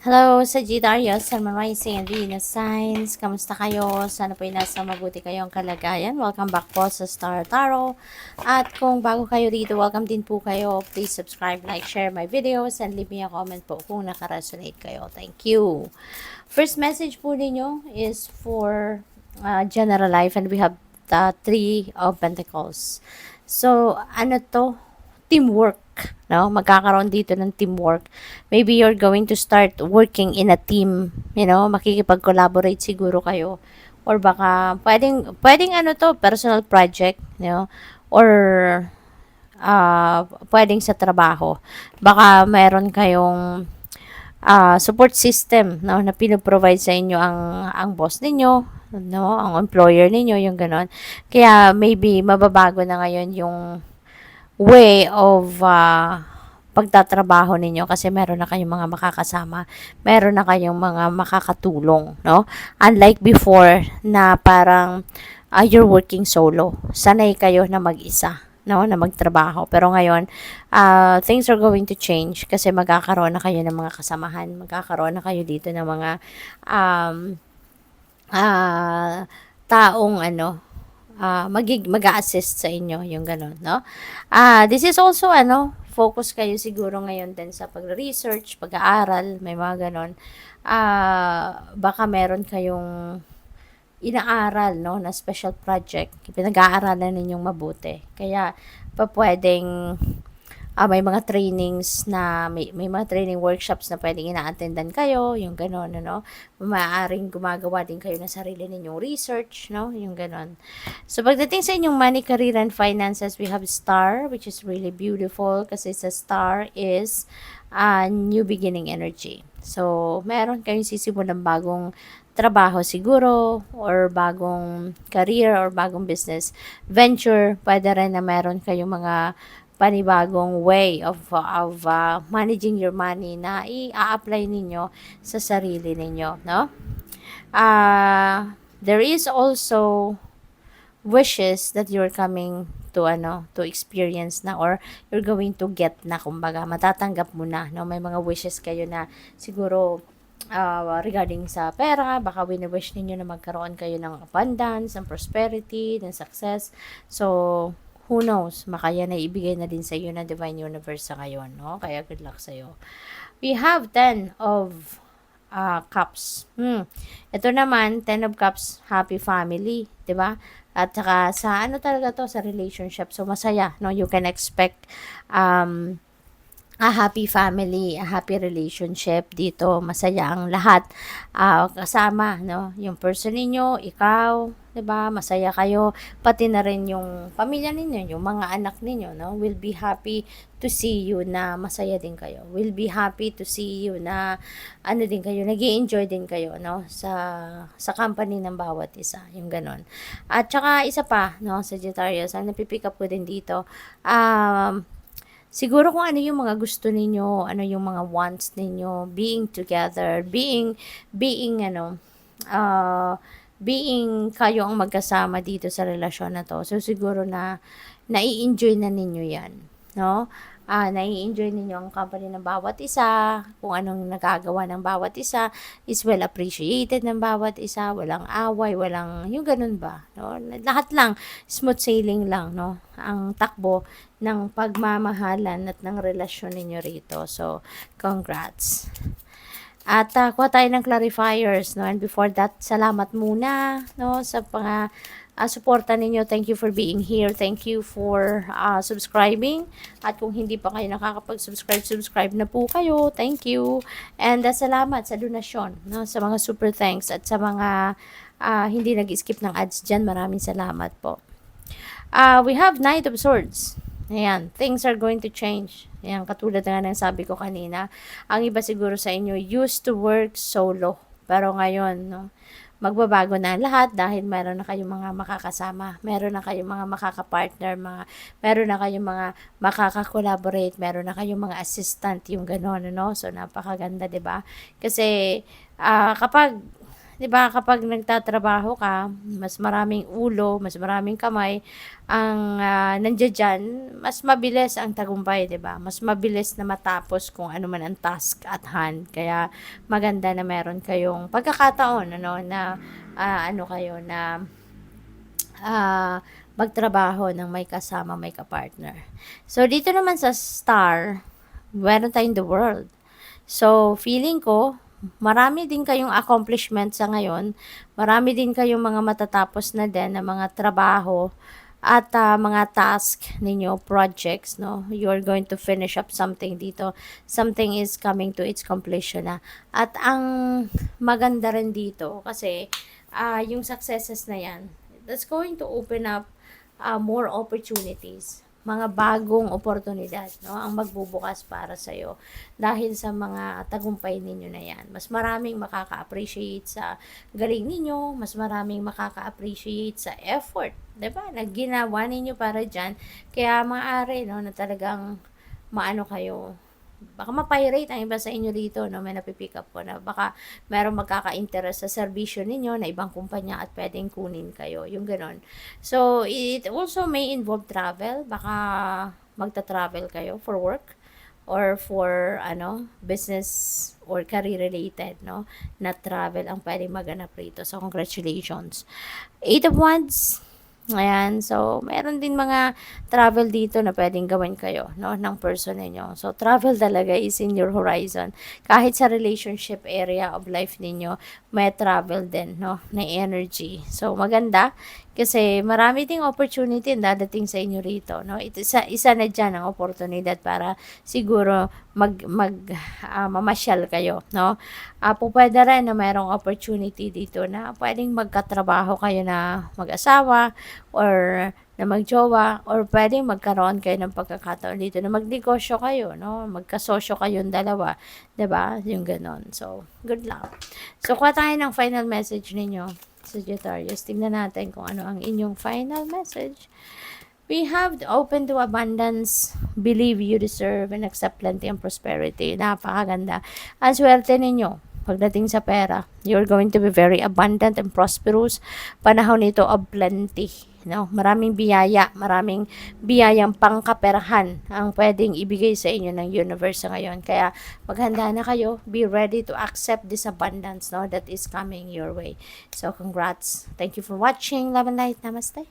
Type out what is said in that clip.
Hello, Sagittarius, Sun, Moon Rising, and Venus Signs. Kamusta kayo? Sana po ay nasa mabuti kayong kalagayan. Welcome back po sa Star Tarot. At kung bago kayo dito, welcome din po kayo. Please subscribe, like, share my videos, and leave me a comment po kung nakaresonate kayo. Thank you. First message po ninyo is for general life, and we have the Three of Pentacles. So, ano to? Teamwork. No, magkakaroon dito ng teamwork. Maybe you're going to start working in a team, makikipag-collaborate siguro kayo, or baka pwedeng ano to, personal project, or pwedeng sa trabaho. Baka meron kayong support system, no, na pinoprovide sa inyo ang boss ninyo, no, ang employer ninyo, yung ganon. Kaya maybe mababago na ngayon yung way of pagtatrabaho ninyo kasi meron na kayong mga makakasama, meron na kayong mga makakatulong, no? Unlike before na parang you're working solo. Sanay kayo na mag-isa, no, na magtrabaho. Pero ngayon, things are going to change kasi magkakaroon na kayo ng mga kasamahan, magkakaroon na kayo dito ng mga um, taong mag-a-assist sa inyo, yung ganun, no? This is also, focus kayo siguro ngayon din sa pag-research, pag-aaral, may mga ganun. Baka meron kayong inaaral, no, na special project, pinag-aaralan ninyong mabuti. Kaya, pwedeng may mga trainings na may mga training workshops na pwedeng ina-attendan kayo, yung gano'n, ano. Maaaring gumagawa din kayo ng sarili ninyong research, no, yung gano'n. So pagdating sa inyong money, career, and finances, we have star, which is really beautiful kasi sa star is new beginning energy. So meron kayong sisimulan bagong trabaho siguro, or bagong career, or bagong business venture. Pwede rin na meron kayong mga panibagong way of managing your money na i-apply ninyo sa sarili ninyo, no? There is also wishes that you're coming to experience na, or you're going to get na, kumbaga matatanggap mo na, no? May mga wishes kayo na siguro regarding sa pera, baka wini-wish ninyo na magkaroon kayo ng abundance, ng prosperity, ng success. So who knows, makaya na ibigay na din sa iyo ng Divine Universe sa ngayon, no? Kaya good luck sa iyo. We have 10 of Cups. Ito naman, 10 of Cups, happy family, 'di ba? At saka sa ano talaga to, sa relationship. So masaya, no? You can expect a happy family, a happy relationship dito. Masaya ang lahat. Kasama, no? Yung person ninyo, ikaw, 'di ba? Masaya kayo, pati na rin yung pamilya ninyo, yung mga anak ninyo, no? Will be happy to see you na masaya din kayo. Will be happy to see you na ano din kayo, nag-enjoy din kayo, no? Sa company ng bawat isa, yung ganon. At saka isa pa, no, Sagittarius, ang napipick up ko din dito, siguro kung ano yung mga gusto ninyo, ano yung mga wants ninyo, being together, being kayo ang magkasama dito sa relasyon na to. So, siguro na nai-enjoy na ninyo yan, no? Nai-enjoy ninyo ang company ng bawat isa, kung anong nagagawa ng bawat isa, is well appreciated ng bawat isa, walang away, walang, yung ganun ba, no? Lahat lang, smooth sailing lang, no? Ang takbo ng pagmamahalan at ng relasyon ninyo rito. So, congrats. At kuha tayo ng clarifiers, no? And before that, salamat muna, no, sa suporta ninyo. Thank you for being here. Thank you for subscribing. At kung hindi pa kayo nakakapag-subscribe, subscribe na po kayo. Thank you. And salamat sa donasyon, no, sa mga super thanks, at sa mga hindi nag-skip ng ads dyan. Maraming salamat po. We have Knight of Swords. Ayan, things are going to change. Ayan, katulad nga ng sabi ko kanina, ang iba siguro sa inyo used to work solo. Pero ngayon, no, magbabago na lahat dahil meron na kayong mga makakasama, meron na kayong mga makakapartner, meron na kayong mga makaka-collaborate, meron na kayong mga assistant, yung gano'n, no? So, napakaganda, 'di ba? Kasi, kapag 'di ba, kapag nagtatrabaho ka, mas maraming ulo, mas maraming kamay ang, nandiya diyan, mas mabilis ang tagumpay, 'di ba? Mas mabilis na matapos kung ano man ang task at hand. Kaya maganda na meron kayong pagkakataon ano na, ano kayo na, magtrabaho ng may kasama, may ka-partner. So, dito naman sa star, meron tayong the world. So, feeling ko, marami din kayong accomplishment sa ngayon. Marami din kayong mga matatapos na din na mga trabaho at mga task ninyo, projects, no? You're going to finish up something dito. Something is coming to its completion na. At ang maganda rin dito, kasi yung successes na yan, that's going to open up more opportunities, mga bagong oportunidad, no, ang magbubukas para sa iyo dahil sa mga tagumpay ninyo na yan. Mas maraming makaka-appreciate sa galing ninyo, mas maraming makaka-appreciate sa effort, 'di ba? Na ginawa ninyo para diyan. Kaya maaari no na talagang maano kayo, baka ma-pirate ang iba sa inyo dito, no? May napipick up ko na baka merong magkaka-interest sa serbisyo ninyo na ibang kumpanya at pwedeng kunin kayo, yung ganon. So, it also may involve travel, baka magta-travel kayo for work or for business or career related, no, na travel ang pwedeng maganap rito. So, congratulations. 8 of Wands. Ayan, so meron din mga travel dito na pwedeng gawin kayo, no, ng person ninyo. So, travel talaga is in your horizon. Kahit sa relationship area of life ninyo, may travel din, no, na energy. So, maganda kasi marami ding opportunity na dadating sa inyo rito, no. Ito isa na diyan ang oportunidad para siguro mamasyal kayo, no. Pupwede rin na mayroong opportunity dito na pwedeng magkatrabaho kayo na mag-asawa or na magjowa or pwedeng magkaroon kayo ng pagkakataon dito na magnegosyo kayo, no? Magkasosyo kayong dalawa, 'di ba? Yung ganon. So, good luck. So, kuha tayo ng final message ninyo, Sagittarius. Tingnan natin kung ano ang inyong final message. We have the open to abundance, believe you deserve, and accept plenty and prosperity. Napakaganda. Ang swerte ninyo, pagdating sa pera, you're going to be very abundant and prosperous. Panahon nito of plenty. No? Maraming biyayang pangkaperahan ang pwedeng ibigay sa inyo ng universe ngayon. Kaya maghanda na kayo. Be ready to accept this abundance, no, that is coming your way. So, congrats. Thank you for watching. Love and light. Namaste.